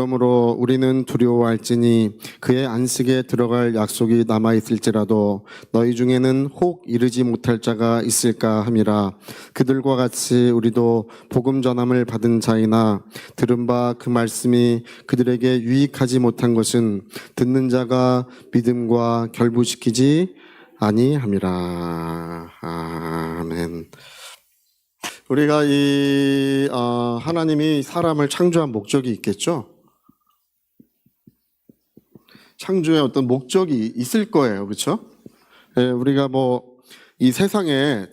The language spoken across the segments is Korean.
그러므로 우리는 두려워할지니 그의 안식에 들어갈 약속이 남아있을지라도 너희 중에는 혹 이르지 못할 자가 있을까 함이라. 그들과 같이 우리도 복음 전함을 받은 자이나 들은 바 그 말씀이 그들에게 유익하지 못한 것은 듣는 자가 믿음과 결부시키지 아니함이라. 아멘. 우리가 하나님이 사람을 창조한 목적이 있겠죠? 창조의 어떤 목적이 있을 거예요. 그렇죠? 우리가 이 세상에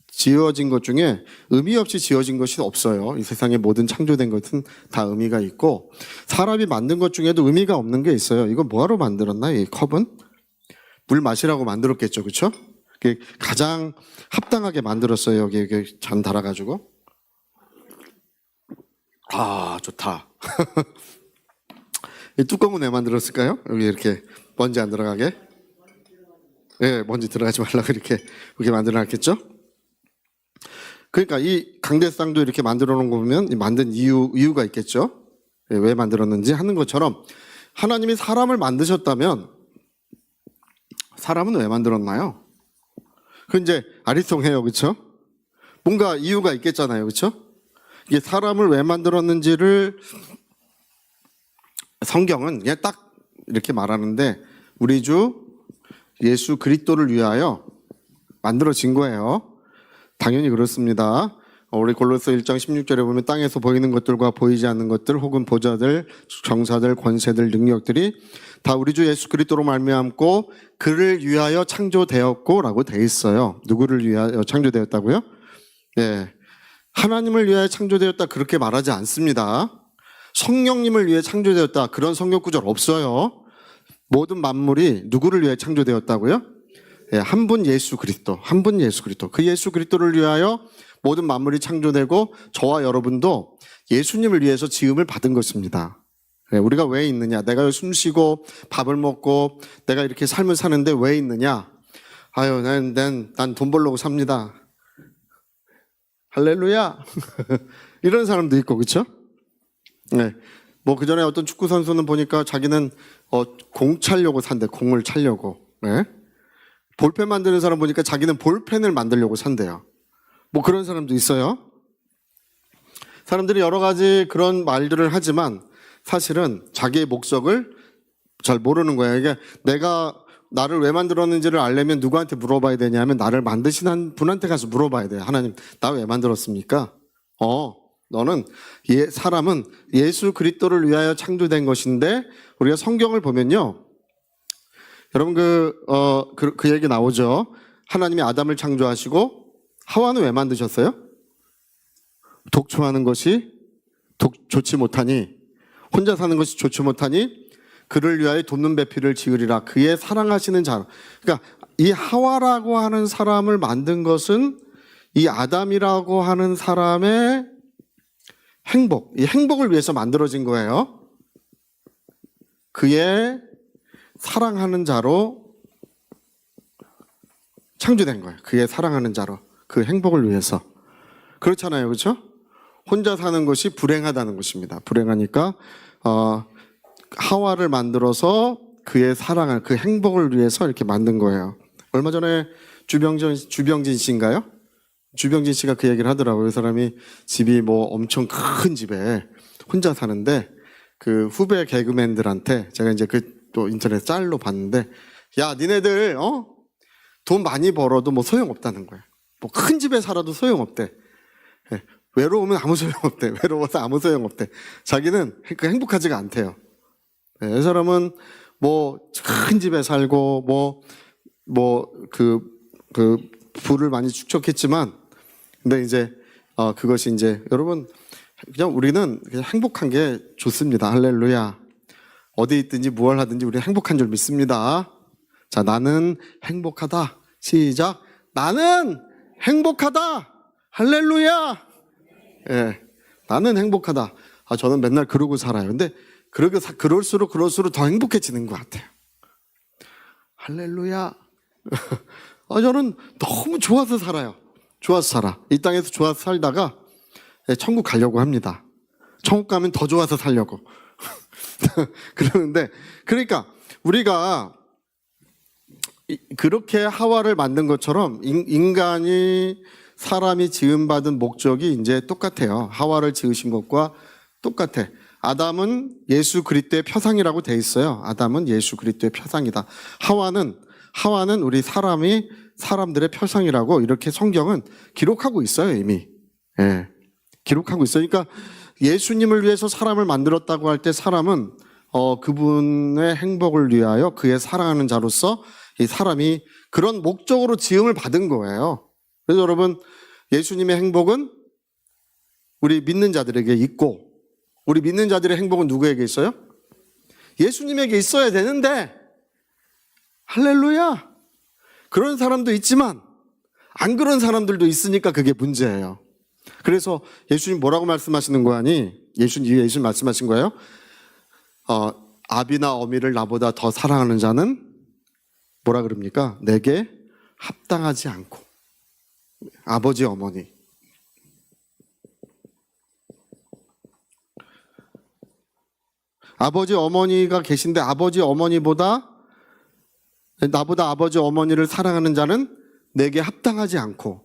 지어진 것 중에 의미 없이 지어진 것이 없어요. 이 세상에 모든 창조된 것은 다 의미가 있고, 사람이 만든 것 중에도 의미가 없는 게 있어요. 이거 뭐하러 만들었나? 이 컵은? 물 마시라고 만들었겠죠. 그렇죠? 가장 합당하게 만들었어요. 여기 잔 달아가지고. 아, 좋다. 이 뚜껑은 왜 만들었을까요? 여기 이렇게 먼지 안 들어가게. 네, 먼지 들어가지 말라고 이렇게 만들어놨겠죠? 그러니까 이 강대상도 이렇게 만들어 놓은 거 보면 만든 이유가 있겠죠? 왜 만들었는지 하는 것처럼 하나님이 사람을 만드셨다면 사람은 왜 만들었나요? 그 이제 아리송해요. 그렇죠? 뭔가 이유가 있겠잖아요. 그렇죠? 이게 사람을 왜 만들었는지를 성경은 그냥 딱 이렇게 말하는데, 우리 주 예수 그리스도를 위하여 만들어진 거예요. 당연히 그렇습니다. 우리 골로새 1장 16절에 보면 땅에서 보이는 것들과 보이지 않는 것들, 혹은 보좌들, 정사들, 권세들, 능력들이 다 우리 주 예수 그리스도로 말미암고 그를 위하여 창조되었고 라고 돼 있어요. 누구를 위하여 창조되었다고요? 네. 하나님을 위하여 창조되었다 그렇게 말하지 않습니다. 성령님을 위해 창조되었다 그런 성경 구절 없어요. 모든 만물이 누구를 위해 창조되었다고요? 네, 한 분 예수 그리스도, 한 분 예수 그리스도. 그 예수 그리스도를 위하여 모든 만물이 창조되고 저와 여러분도 예수님을 위해서 지음을 받은 것입니다. 네, 우리가 왜 있느냐? 내가 숨 쉬고 밥을 먹고 내가 이렇게 삶을 사는데 왜 있느냐? 아유, 난 돈 벌려고 삽니다. 할렐루야. 이런 사람도 있고, 그렇죠? 네. 그 전에 어떤 축구 선수는 보니까 자기는 공 차려고 산대. 공을 차려고. 네. 볼펜 만드는 사람 보니까 자기는 볼펜을 만들려고 산대요. 그런 사람도 있어요. 사람들이 여러 가지 그런 말들을 하지만 사실은 자기의 목적을 잘 모르는 거예요. 이게 내가 나를 왜 만들었는지를 알려면 누구한테 물어봐야 되냐면, 나를 만드신 분한테 가서 물어봐야 돼요. 하나님, 나 왜 만들었습니까? 너는 사람은 예수 그리스도를 위하여 창조된 것인데, 우리가 성경을 보면요, 여러분 그 얘기 나오죠. 하나님이 아담을 창조하시고 하와는 왜 만드셨어요? 독초하는 것이 좋지 못하니, 혼자 사는 것이 좋지 못하니 그를 위하여 돕는 배필을 지으리라. 그의 사랑하시는 자. 그러니까 이 하와라고 하는 사람을 만든 것은 이 아담이라고 하는 사람의 이 행복을 위해서 만들어진 거예요. 그의 사랑하는 자로 창조된 거예요. 그의 사랑하는 자로, 그 행복을 위해서. 그렇잖아요. 그렇죠? 혼자 사는 것이 불행하다는 것입니다. 불행하니까 하와를 만들어서 그의 사랑을, 그 행복을 위해서 이렇게 만든 거예요. 얼마 전에 주병진 씨인가요? 주병진 씨가 그 얘기를 하더라고요. 그 사람이 집이 엄청 큰 집에 혼자 사는데, 그 후배 개그맨들한테 제가 이제 또 인터넷 짤로 봤는데, 야, 니네들 돈 많이 벌어도 소용없다는 거예요. 큰 집에 살아도 소용없대. 외로우면 아무 소용없대. 외로워서 아무 소용없대. 자기는 행복하지가 않대요. 이 사람은 큰 집에 살고 부를 많이 축적했지만, 근데 이제 그것이 이제, 여러분, 그냥 우리는 그냥 행복한 게 좋습니다. 할렐루야. 어디 있든지 무얼 하든지 우리는 행복한 줄 믿습니다. 자, 나는 행복하다. 시작. 나는 행복하다. 할렐루야. 예, 나는 행복하다. 저는 맨날 그러고 살아요. 근데 그럴수록 더 행복해지는 것 같아요. 할렐루야. 저는 너무 좋아서 살아요. 좋아서 살아. 이 땅에서 좋아서 살다가 천국 가려고 합니다. 천국 가면 더 좋아서 살려고. 그러는데, 그러니까 우리가 그렇게 하와를 만든 것처럼 인간이 사람이 지음받은 목적이 이제 똑같아요. 하와를 지으신 것과 똑같아. 아담은 예수 그리스도의 표상이라고 돼 있어요. 아담은 예수 그리스도의 표상이다. 하와는 우리 사람들의 표상이라고 이렇게 성경은 기록하고 있어요, 이미. 예. 기록하고 있어요. 그러니까 예수님을 위해서 사람을 만들었다고 할 때 사람은 그분의 행복을 위하여 그의 사랑하는 자로서 이 사람이 그런 목적으로 지음을 받은 거예요. 그래서 여러분, 예수님의 행복은 우리 믿는 자들에게 있고, 우리 믿는 자들의 행복은 누구에게 있어요? 예수님에게 있어야 되는데, 할렐루야. 그런 사람도 있지만 안 그런 사람들도 있으니까 그게 문제예요. 그래서 예수님 뭐라고 말씀하시는 거 아니? 예수님 말씀하신 거예요? 아비나 어미를 나보다 더 사랑하는 자는 뭐라 그럽니까? 내게 합당하지 않고. 아버지, 어머니. 아버지, 어머니가 계신데 아버지, 어머니보다 나보다 아버지, 어머니를 사랑하는 자는 내게 합당하지 않고.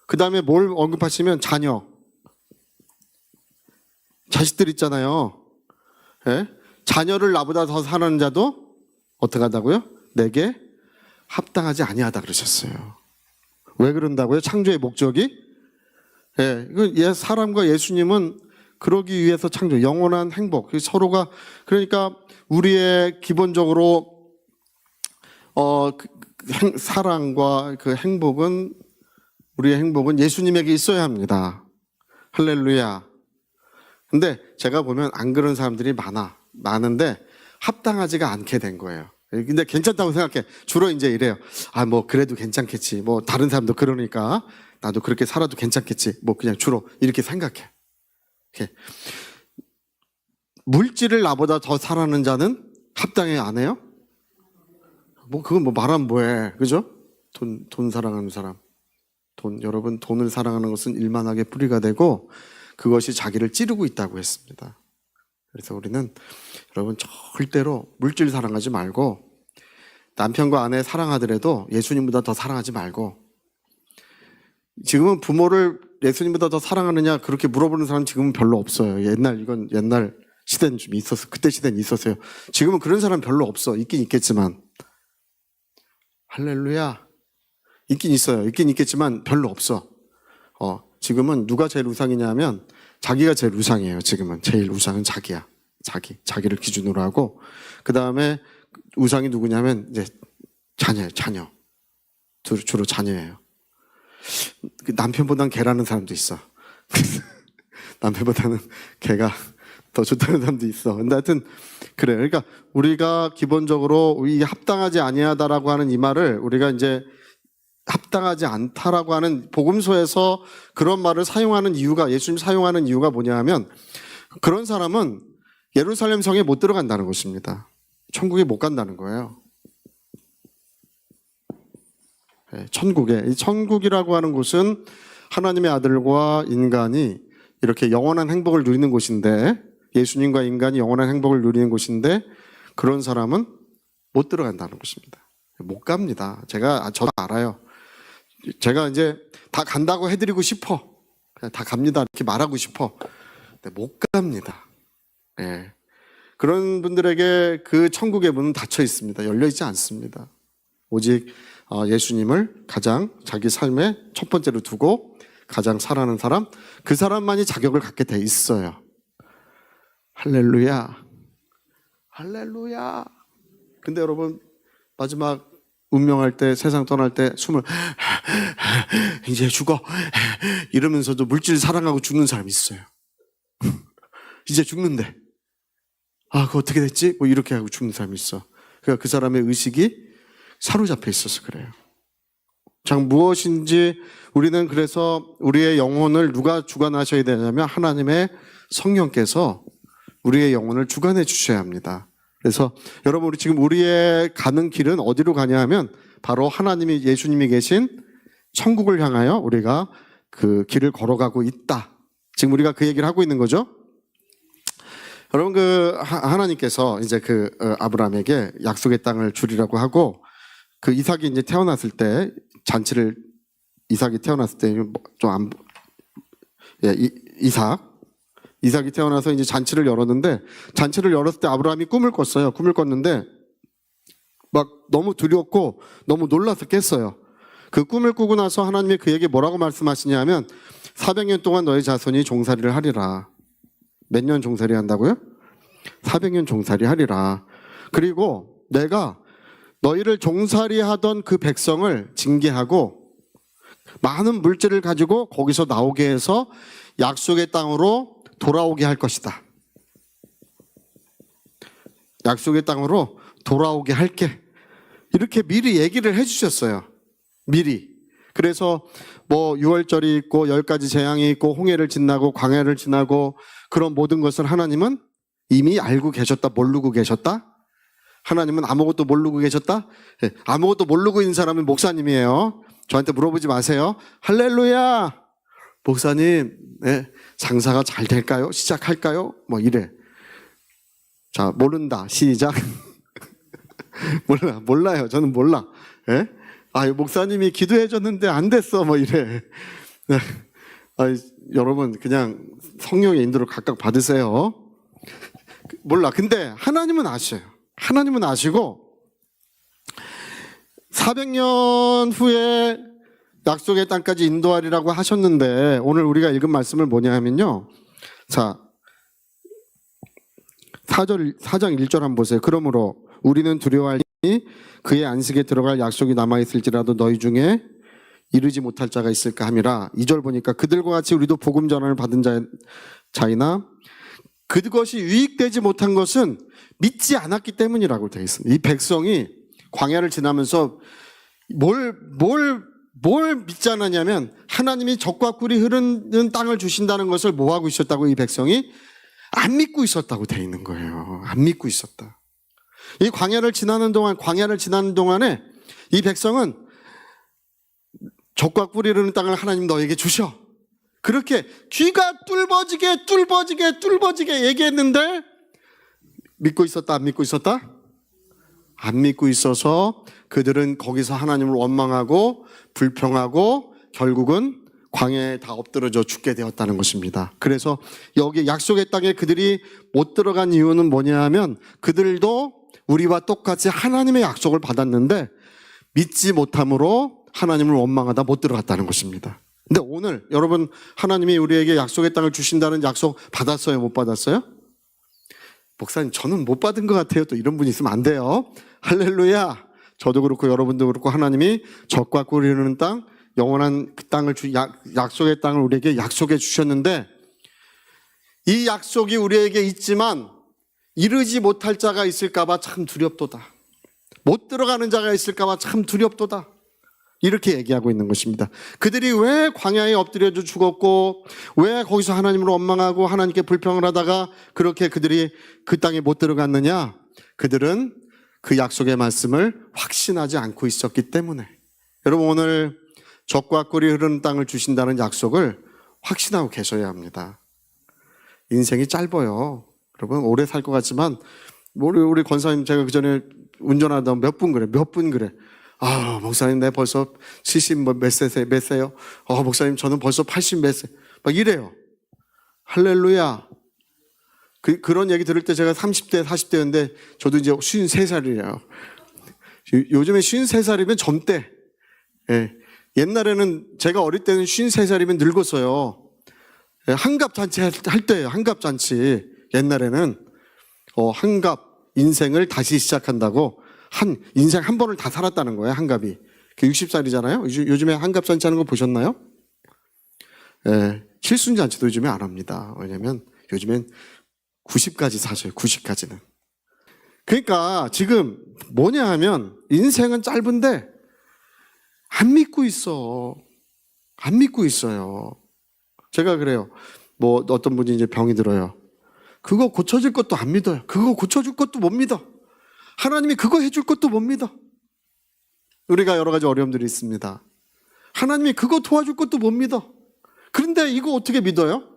그 다음에 뭘 언급하시면 자녀. 자식들 있잖아요. 예? 자녀를 나보다 더 사랑하는 자도 어떻게 하다고요? 내게 합당하지 아니하다 그러셨어요. 왜 그런다고요? 창조의 목적이? 예, 사람과 예수님은 그러기 위해서 창조, 영원한 행복, 서로가, 그러니까 우리의 기본적으로 사랑과 그 행복은, 우리의 행복은 예수님에게 있어야 합니다. 할렐루야. 근데 제가 보면 안 그런 사람들이 많은데 합당하지가 않게 된 거예요. 근데 괜찮다고 생각해. 주로 이제 이래요. 뭐 그래도 괜찮겠지. 뭐 다른 사람도 그러니까 나도 그렇게 살아도 괜찮겠지. 뭐 그냥 주로 이렇게 생각해. 이렇게. 물질을 나보다 더 사랑하는 자는 합당해 안 해요? 그건 말하면 뭐해. 그죠? 돈 사랑하는 사람. 여러분, 돈을 사랑하는 것은 일만하게 뿌리가 되고 그것이 자기를 찌르고 있다고 했습니다. 그래서 우리는 여러분 절대로 물질 사랑하지 말고, 남편과 아내 사랑하더라도 예수님보다 더 사랑하지 말고, 지금은 부모를 예수님보다 더 사랑하느냐 그렇게 물어보는 사람은 지금은 별로 없어요. 옛날 시대는 좀 있었어. 그때 시대는 있었어요. 지금은 그런 사람 별로 없어. 있긴 있겠지만. 할렐루야. 있긴 있어요. 있긴 있겠지만 별로 없어. 지금은 누가 제일 우상이냐 하면 자기가 제일 우상이에요. 지금은 제일 우상은 자기야. 자기를 기준으로 하고, 그 다음에 우상이 누구냐면 이제 자녀. 주로 자녀예요. 남편보다는 개라는 사람도 있어. 남편보다는 개가 더 좋다는 사람도 있어. 근데 하여튼 그래. 그러니까 우리가 기본적으로 이 합당하지 아니하다라고 하는 이 말을 우리가 이제 합당하지 않다라고 하는 복음서에서 그런 말을 사용하는 이유가, 예수님 사용하는 이유가 뭐냐 하면, 그런 사람은 예루살렘 성에 못 들어간다는 것입니다. 천국에 못 간다는 거예요. 이 천국이라고 하는 곳은 하나님의 아들과 인간이 이렇게 영원한 행복을 누리는 곳인데, 예수님과 인간이 영원한 행복을 누리는 곳인데, 그런 사람은 못 들어간다는 것입니다. 못 갑니다. 저도 알아요. 제가 이제 다 간다고 해드리고 싶어. 그냥 다 갑니다. 이렇게 말하고 싶어. 근데 못 갑니다. 예. 그런 분들에게 그 천국의 문은 닫혀 있습니다. 열려 있지 않습니다. 오직 예수님을 가장 자기 삶의 첫 번째로 두고 가장 사랑하는 사람, 그 사람만이 자격을 갖게 돼 있어요. 할렐루야. 할렐루야. 근데 여러분, 마지막 운명할 때, 세상 떠날 때 숨을 이제 죽어 이러면서도 물질 사랑하고 죽는 사람이 있어요. 이제 죽는데 그거 어떻게 됐지? 뭐 이렇게 하고 죽는 사람이 있어. 그러니까 그 사람의 의식이 사로잡혀 있어서 그래요. 참 무엇인지 우리는, 그래서 우리의 영혼을 누가 주관하셔야 되냐면 하나님의 성령께서 우리의 영혼을 주관해 주셔야 합니다. 그래서 여러분, 우리의 가는 길은 어디로 가냐 하면 바로 예수님이 계신 천국을 향하여 우리가 그 길을 걸어가고 있다. 지금 우리가 그 얘기를 하고 있는 거죠. 여러분 하나님께서 이제 아브라함에게 약속의 땅을 주리라고 하고 이삭이 이제 태어났을 때 잔치를 이삭이 태어났을 때 이삭이 태어나서 이제 잔치를 열었는데 잔치를 열었을 때 아브라함이 꿈을 꿨어요. 꿈을 꿨는데 막 너무 두렵고 너무 놀라서 깼어요. 그 꿈을 꾸고 나서 하나님이 그에게 뭐라고 말씀하시냐면 400년 동안 너의 자손이 종살이를 하리라. 몇 년 종살이 한다고요? 400년 종살이 하리라. 그리고 내가 너희를 종살이 하던 그 백성을 징계하고 많은 물질을 가지고 거기서 나오게 해서 약속의 땅으로 돌아오게 할 것이다. 약속의 땅으로 돌아오게 할게. 이렇게 미리 얘기를 해주셨어요. 미리. 그래서 뭐 6월절이 있고 10가지 재앙이 있고 홍해를 지나고 광야를 지나고 그런 모든 것을 하나님은 이미 알고 계셨다. 모르고 계셨다? 하나님은 아무것도 모르고 계셨다? 네, 아무것도 모르고 있는 사람은 목사님이에요. 저한테 물어보지 마세요. 할렐루야! 목사님, 네, 장사가 잘 될까요? 시작할까요? 뭐 이래. 자, 모른다. 시작. 몰라요. 저는 몰라. 네? 목사님이 기도해줬는데 안 됐어. 뭐 이래. 네. 여러분, 그냥 성령의 인도를 각각 받으세요. 몰라. 근데 하나님은 아셔요. 하나님은 아시고 400년 후에 약속의 땅까지 인도하리라고 하셨는데 오늘 우리가 읽은 말씀을 뭐냐 하면요. 자, 4장 1절 한번 보세요. 그러므로 우리는 두려워하니 그의 안식에 들어갈 약속이 남아있을지라도 너희 중에 이르지 못할 자가 있을까 함이라. 2절 보니까 그들과 같이 우리도 복음 전환을 받은 자이나 그것이 유익되지 못한 것은 믿지 않았기 때문이라고 되어 있습니다. 이 백성이 광야를 지나면서 뭘 믿지 않았냐면 하나님이 젖과 꿀이 흐르는 땅을 주신다는 것을 뭐하고 있었다고? 이 백성이 안 믿고 있었다고 되어 있는 거예요. 안 믿고 있었다. 이 광야를 지나는 동안에 이 백성은 젖과 꿀이 흐르는 땅을 하나님 너에게 주셔. 그렇게 귀가 뚫어지게 얘기했는데 믿고 있었다, 안 믿고 있었다? 안 믿고 있어서 그들은 거기서 하나님을 원망하고 불평하고 결국은 광야에 다 엎드러져 죽게 되었다는 것입니다. 그래서 여기 약속의 땅에 그들이 못 들어간 이유는 뭐냐 하면 그들도 우리와 똑같이 하나님의 약속을 받았는데 믿지 못함으로 하나님을 원망하다 못 들어갔다는 것입니다. 근데 오늘 여러분 하나님이 우리에게 약속의 땅을 주신다는 약속 받았어요? 못 받았어요? 목사님 저는 못 받은 것 같아요. 또 이런 분이 있으면 안 돼요. 할렐루야. 저도 그렇고 여러분도 그렇고 하나님이 젖과 꿀이 흐르는 땅 영원한 그 땅을 약속의 땅을 우리에게 약속해 주셨는데 이 약속이 우리에게 있지만 이르지 못할 자가 있을까 봐 참 두렵도다. 못 들어가는 자가 있을까 봐 참 두렵도다. 이렇게 얘기하고 있는 것입니다. 그들이 왜 광야에 엎드려져 죽었고 왜 거기서 하나님을 원망하고 하나님께 불평을 하다가 그렇게 그들이 그 땅에 못 들어갔느냐? 그들은 그 약속의 말씀을 확신하지 않고 있었기 때문에. 여러분 오늘 젖과 꿀이 흐르는 땅을 주신다는 약속을 확신하고 계셔야 합니다. 인생이 짧아요. 여러분 오래 살 것 같지만 우리 권사님 제가 그전에 운전하다 몇 분 그래. 목사님 내 벌써 70 몇 세요? 목사님 저는 벌써 80 몇 세. 막 이래요. 할렐루야. 그런 얘기 들을 때 제가 30대 40대였는데 저도 이제 53살이에요. 요즘에 53살이면 젊대. 예. 옛날에는 제가 어릴 때는 53살이면 늙었어요. 예. 한갑잔치 할 때예요. 한갑잔치. 옛날에는 한갑 인생을 다시 시작한다고 인생 한 번을 다 살았다는 거예요. 한갑이. 60살이잖아요. 요즘에 한갑잔치 하는 거 보셨나요? 예. 칠순잔치도 요즘에 안 합니다. 왜냐면 요즘엔 90까지 사셔요. 90까지는. 그러니까 지금 뭐냐 하면 인생은 짧은데 안 믿고 있어. 안 믿고 있어요. 제가 그래요. 뭐 어떤 분이 이제 병이 들어요. 그거 고쳐질 것도 안 믿어요. 그거 고쳐줄 것도 못 믿어. 하나님이 그거 해줄 것도 못 믿어. 우리가 여러 가지 어려움들이 있습니다. 하나님이 그거 도와줄 것도 못 믿어. 그런데 이거 어떻게 믿어요?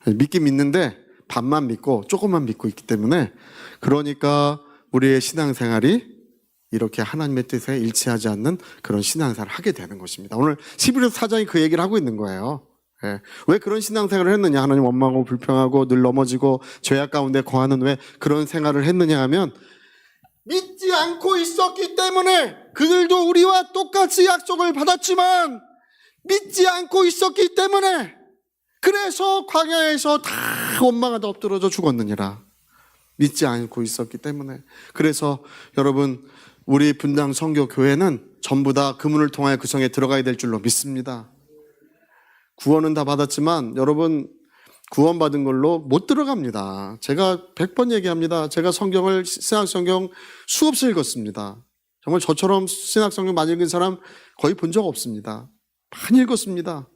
믿긴 믿는데 반만 믿고 조금만 믿고 있기 때문에, 그러니까 우리의 신앙생활이 이렇게 하나님의 뜻에 일치하지 않는 그런 신앙생활을 하게 되는 것입니다. 오늘 히브리서 4장이 그 얘기를 하고 있는 거예요. 예. 왜 그런 신앙생활을 했느냐? 하나님 원망하고 불평하고 늘 넘어지고 죄악 가운데 거하는 왜 그런 생활을 했느냐 하면, 믿지 않고 있었기 때문에. 그들도 우리와 똑같이 약속을 받았지만 믿지 않고 있었기 때문에, 그래서 광야에서 다 원망하다 엎드러져 죽었느니라. 믿지 않고 있었기 때문에. 그래서 여러분, 우리 분당 선교교회는 전부 다 그문을 통하여 그 성에 들어가야 될 줄로 믿습니다. 구원은 다 받았지만 여러분, 구원받은 걸로 못 들어갑니다. 제가 100번 얘기합니다. 제가 성경을, 신약성경 수없이 읽었습니다. 정말 저처럼 신약성경 많이 읽은 사람 거의 본 적 없습니다. 많이 읽었습니다.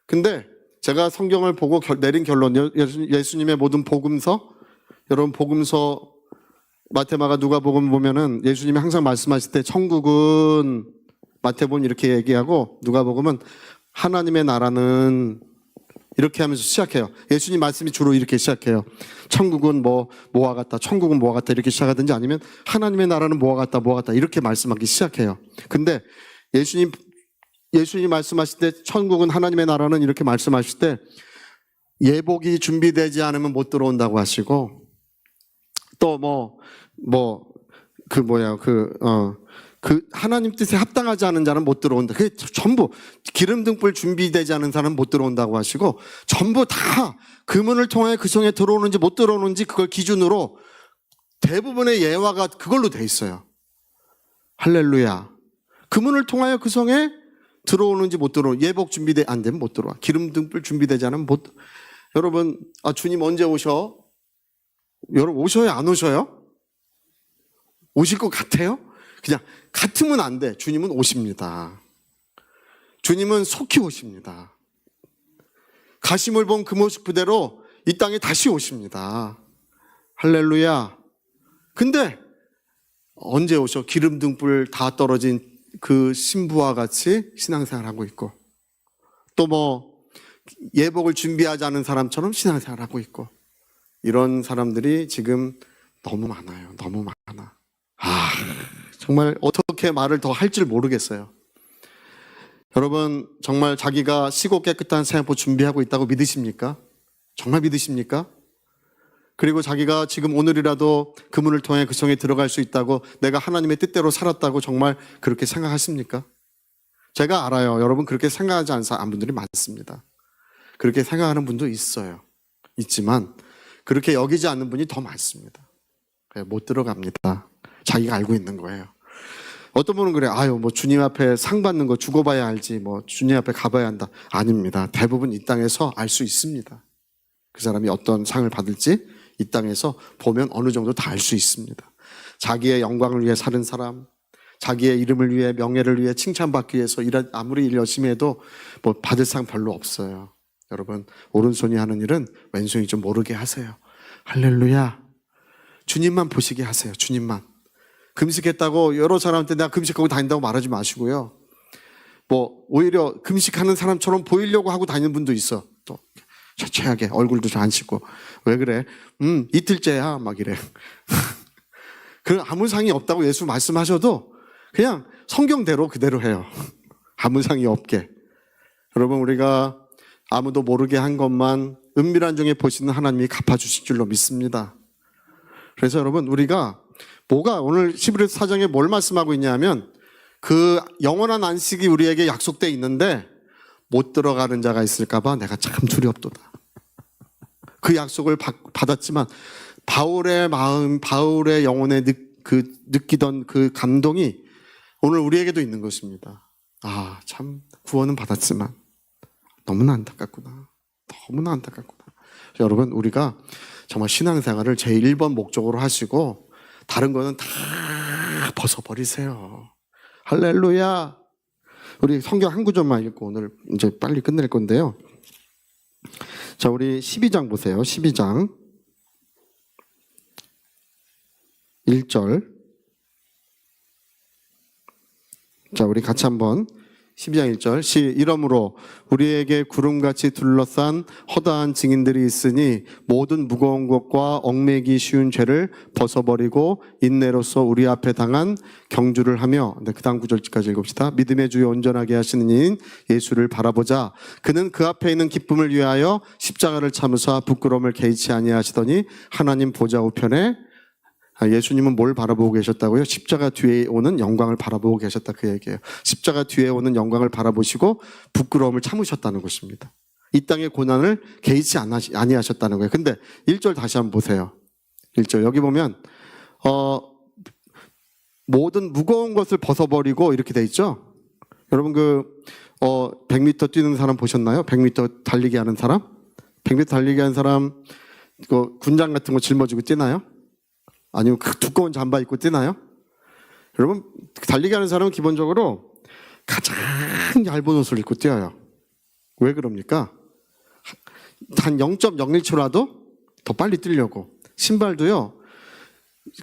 근데 제가 성경을 보고 내린 결론, 예수님의 모든 복음서, 여러분 복음서 마태마가 누가복음 보면은 예수님이 항상 말씀하실 때 천국은, 마태복음 이렇게 얘기하고 누가복음은 하나님의 나라는 이렇게 하면서 시작해요. 예수님 말씀이 주로 이렇게 시작해요. 천국은 뭐와 같다, 천국은 뭐와 같다 이렇게 시작하든지, 아니면 하나님의 나라는 뭐와 같다, 뭐와 같다 이렇게 말씀하기 시작해요. 근데 예수님 말씀하실 때 천국은, 하나님의 나라는 이렇게 말씀하실 때 예복이 준비되지 않으면 못 들어온다고 하시고, 또 그 하나님 뜻에 합당하지 않은 자는 못 들어온다. 그게 전부 기름 등불 준비되지 않은 사람은 못 들어온다고 하시고, 전부 다 그 문을 통해 그 성에 들어오는지 못 들어오는지 그걸 기준으로 대부분의 예화가 그걸로 돼 있어요. 할렐루야. 그 문을 통하여 그 성에 들어오는지 못 들어오는, 예복 준비돼 안 되면 못 들어와. 기름 등불 준비되지 않으면 못. 여러분, 주님 언제 오셔? 여러분 오셔요, 안 오셔요? 오실 것 같아요? 그냥 같으면 안 돼. 주님은 오십니다. 주님은 속히 오십니다. 가심을 본 그 모습 그대로 이 땅에 다시 오십니다. 할렐루야. 근데 언제 오셔? 기름 등불 다 떨어진 그 신부와 같이 신앙생활하고 있고, 또 예복을 준비하지 않은 사람처럼 신앙생활하고 있고, 이런 사람들이 지금 너무 많아요. 너무 많아. 정말 어떻게 말을 더 할 줄 모르겠어요. 여러분, 정말 자기가 시고 깨끗한 생활법 준비하고 있다고 믿으십니까? 정말 믿으십니까? 그리고 자기가 지금 오늘이라도 그 문을 통해 그 성에 들어갈 수 있다고, 내가 하나님의 뜻대로 살았다고 정말 그렇게 생각하십니까? 제가 알아요. 여러분 그렇게 생각하지 않는 분들이 많습니다. 그렇게 생각하는 분도 있어요. 있지만 그렇게 여기지 않는 분이 더 많습니다. 못 들어갑니다. 자기가 알고 있는 거예요. 어떤 분은 그래, 주님 앞에 상 받는 거 죽어봐야 알지, 주님 앞에 가봐야 한다. 아닙니다. 대부분 이 땅에서 알 수 있습니다. 그 사람이 어떤 상을 받을지 이 땅에서 보면 어느 정도 다 알 수 있습니다. 자기의 영광을 위해 사는 사람, 자기의 이름을 위해, 명예를 위해 칭찬받기 위해서 아무리 일 열심히 해도 받을 상 별로 없어요. 여러분, 오른손이 하는 일은 왼손이 좀 모르게 하세요. 할렐루야. 주님만 보시게 하세요. 주님만. 금식했다고 여러 사람한테 내가 금식하고 다닌다고 말하지 마시고요. 오히려 금식하는 사람처럼 보이려고 하고 다니는 분도 있어. 또 최하게 얼굴도 잘 안 씻고. 왜 그래? 이틀째야 막 이래. 그 아무 상이 없다고 예수 말씀하셔도 그냥 성경대로 그대로 해요. 아무 상이 없게. 여러분, 우리가 아무도 모르게 한 것만 은밀한 중에 보시는 하나님이 갚아주실 줄로 믿습니다. 그래서 여러분, 우리가 오늘 히브리서 4장에 뭘 말씀하고 있냐면, 그 영원한 안식이 우리에게 약속되어 있는데 못 들어가는 자가 있을까봐 내가 참 두렵도다. 그 약속을 받았지만 바울의 마음, 바울의 영혼에 느끼던 그 감동이 오늘 우리에게도 있는 것입니다. 참 구원은 받았지만 너무나 안타깝구나. 너무나 안타깝구나. 여러분, 우리가 정말 신앙생활을 제 1번 목적으로 하시고 다른 거는 다 벗어버리세요. 할렐루야. 우리 성경 한 구절만 읽고 오늘 이제 빨리 끝낼 건데요. 자, 우리 12장 보세요. 12장 1절. 자, 우리 같이 한번 12장 1절 이러므로 우리에게 구름같이 둘러싼 허다한 증인들이 있으니 모든 무거운 것과 얽매기 쉬운 죄를 벗어버리고 인내로서 우리 앞에 당한 경주를 하며 그 다음 구절까지 읽읍시다. 믿음의 주여 온전하게 하시는 이인 예수를 바라보자. 그는 그 앞에 있는 기쁨을 위하여 십자가를 참으사 부끄러움을 개의치 아니하시더니 하나님 보좌 우편에 예수님은 뭘 바라보고 계셨다고요? 십자가 뒤에 오는 영광을 바라보고 계셨다 그 얘기예요. 십자가 뒤에 오는 영광을 바라보시고 부끄러움을 참으셨다는 것입니다. 이 땅의 고난을 개의치 아니하셨다는 거예요. 근데 1절 다시 한번 보세요. 1절 여기 보면 모든 무거운 것을 벗어버리고 이렇게 돼 있죠. 여러분 100m 뛰는 사람 보셨나요? 100m 달리기 하는 사람? 100m 달리기 하는 사람 군장 같은 거 짊어지고 뛰나요? 아니면 그 두꺼운 잠바 입고 뛰나요? 여러분 달리기 하는 사람은 기본적으로 가장 얇은 옷을 입고 뛰어요. 왜 그럽니까? 한 0.01초라도 더 빨리 뛰려고. 신발도요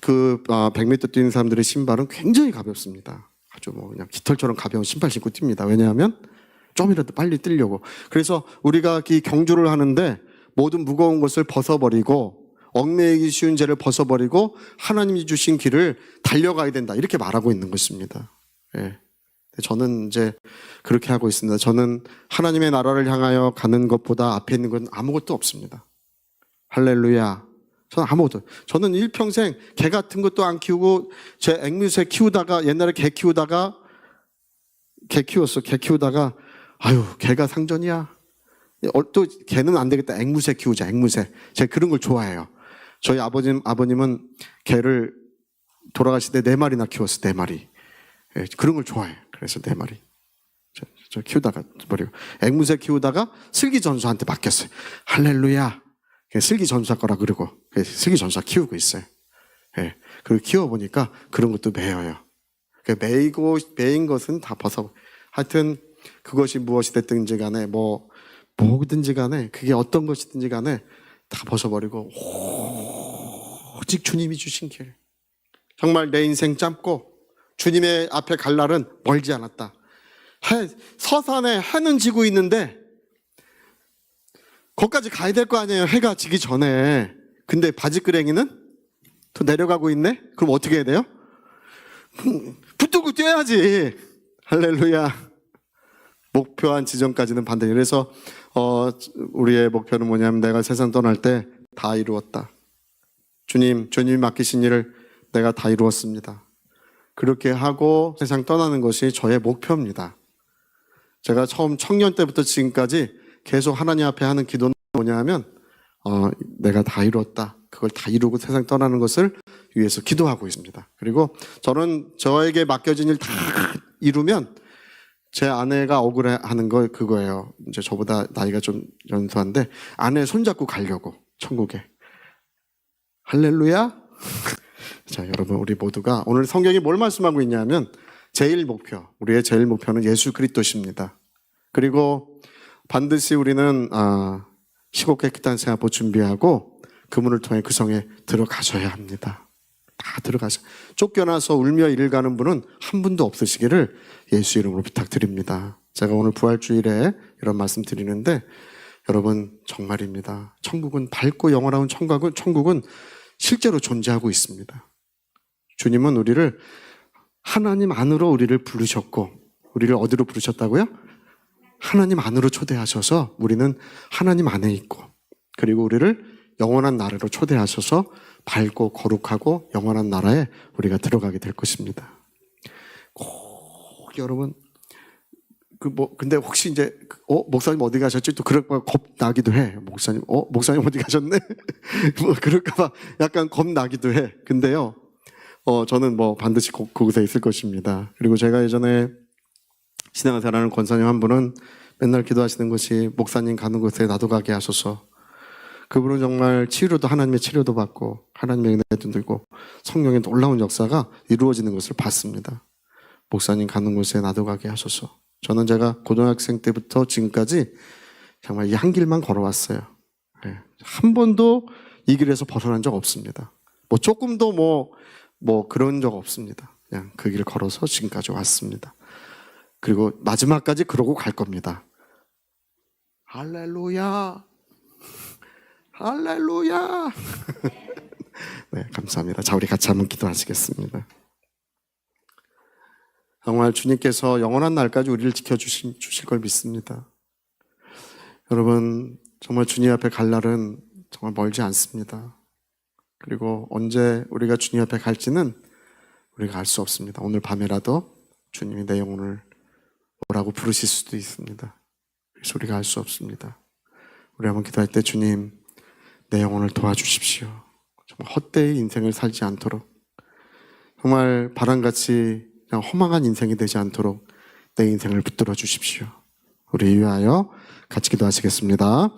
100m 뛰는 사람들의 신발은 굉장히 가볍습니다. 아주 그냥 깃털처럼 가벼운 신발 신고 뜁니다. 왜냐하면 좀이라도 빨리 뛰려고. 그래서 우리가 이 경주를 하는데 모든 무거운 것을 벗어버리고 얽매이기 쉬운 죄를 벗어버리고 하나님이 주신 길을 달려가야 된다. 이렇게 말하고 있는 것입니다. 예. 저는 이제 그렇게 하고 있습니다. 저는 하나님의 나라를 향하여 가는 것보다 앞에 있는 건 아무것도 없습니다. 할렐루야. 저는 아무것도. 저는 일평생 개 같은 것도 안 키우고 제 앵무새 키우다가 옛날에 개 키우다가 개 키우다가 아유 개가 상전이야. 또 개는 안 되겠다. 앵무새 키우자. 앵무새. 제가 그런 걸 좋아해요. 저희 아버님은 개를 돌아가실 때 4마리나 키웠어요. 4마리. 예, 그런 걸 좋아해요. 그래서 4마리. 저 키우다가 버리고 앵무새 키우다가 슬기 전수한테 맡겼어요. 할렐루야. 슬기 전수사 거라 그러고 슬기 전수사 키우고 있어요. 예, 그리고 키워보니까 그런 것도 매여요. 매인 것은 다 벗어. 하여튼 그것이 무엇이 됐든지 간에 뭐든지 간에 그게 어떤 것이든지 간에 다 벗어버리고 오직 주님이 주신 길. 정말 내 인생 짧고 주님의 앞에 갈 날은 멀지 않았다. 서산에 해는 지고 있는데 거기까지 가야 될 거 아니에요. 해가 지기 전에. 근데 바지끄레기는 또 내려가고 있네? 그럼 어떻게 해야 돼요? 붙들고 뛰어야지. 할렐루야. 목표한 지점까지는 반드시. 그래서 우리의 목표는 뭐냐면 내가 세상 떠날 때 다 이루었다. 주님이 맡기신 일을 내가 다 이루었습니다. 그렇게 하고 세상 떠나는 것이 저의 목표입니다. 제가 처음 청년 때부터 지금까지 계속 하나님 앞에 하는 기도는 뭐냐면 내가 다 이루었다. 그걸 다 이루고 세상 떠나는 것을 위해서 기도하고 있습니다. 그리고 저는 저에게 맡겨진 일 다 이루면 제 아내가 억울해하는 거 그거예요. 이제 저보다 나이가 좀 연소한데 아내 손잡고 가려고 천국에. 할렐루야. 자, 여러분 우리 모두가 오늘 성경이 뭘 말씀하고 있냐면 우리의 제일 목표는 예수 그리스도십니다. 그리고 반드시 우리는 시고 깨끗한 새 앞을 준비하고 그 문을 통해 그 성에 들어가셔야 합니다. 다 들어가서 쫓겨나서 울며 이를 가는 분은 한 분도 없으시기를 예수 이름으로 부탁드립니다. 제가 오늘 부활주일에 이런 말씀 드리는데 여러분 정말입니다. 천국은 밝고 영원한 천국은 실제로 존재하고 있습니다. 주님은 우리를 하나님 안으로 우리를 부르셨고 우리를 어디로 부르셨다고요? 하나님 안으로 초대하셔서 우리는 하나님 안에 있고 그리고 우리를 영원한 나라로 초대하셔서 밝고 거룩하고 영원한 나라에 우리가 들어가게 될 것입니다. 꼭 여러분 근데 혹시 이제 목사님 어디 가셨지? 또 그럴까 봐 겁나기도 해. 목사님 어디 가셨네? 그럴까 봐 약간 겁나기도 해. 근데요. 저는 반드시 그곳에 있을 것입니다. 그리고 제가 예전에 신앙생활하는 권사님 한 분은 맨날 기도하시는 것이 목사님 가는 곳에 나도 가게 하소서. 그분은 정말 하나님의 치료도 받고 하나님의 은혜도 들고 성령의 놀라운 역사가 이루어지는 것을 봤습니다. 목사님 가는 곳에 나도 가게 하소서. 저는 제가 고등학생 때부터 지금까지 정말 이 한 길만 걸어왔어요. 한 번도 이 길에서 벗어난 적 없습니다. 조금도 그런 적 없습니다. 그냥 그 길을 걸어서 지금까지 왔습니다. 그리고 마지막까지 그러고 갈 겁니다. 할렐루야. 할렐루야. 네, 감사합니다. 자, 우리 같이 한번 기도하시겠습니다. 정말 주님께서 영원한 날까지 우리를 지켜주실 걸 믿습니다. 여러분, 정말 주님 앞에 갈 날은 정말 멀지 않습니다. 그리고 언제 우리가 주님 앞에 갈지는 우리가 알 수 없습니다. 오늘 밤에라도 주님이 내 영혼을 오라고 부르실 수도 있습니다. 그래서 우리가 알 수 없습니다. 우리 한번 기도할 때 주님, 내 영혼을 도와주십시오. 정말 헛되이 인생을 살지 않도록, 정말 바람같이 그냥 허망한 인생이 되지 않도록 내 인생을 붙들어 주십시오. 우리 위하여 같이 기도하시겠습니다.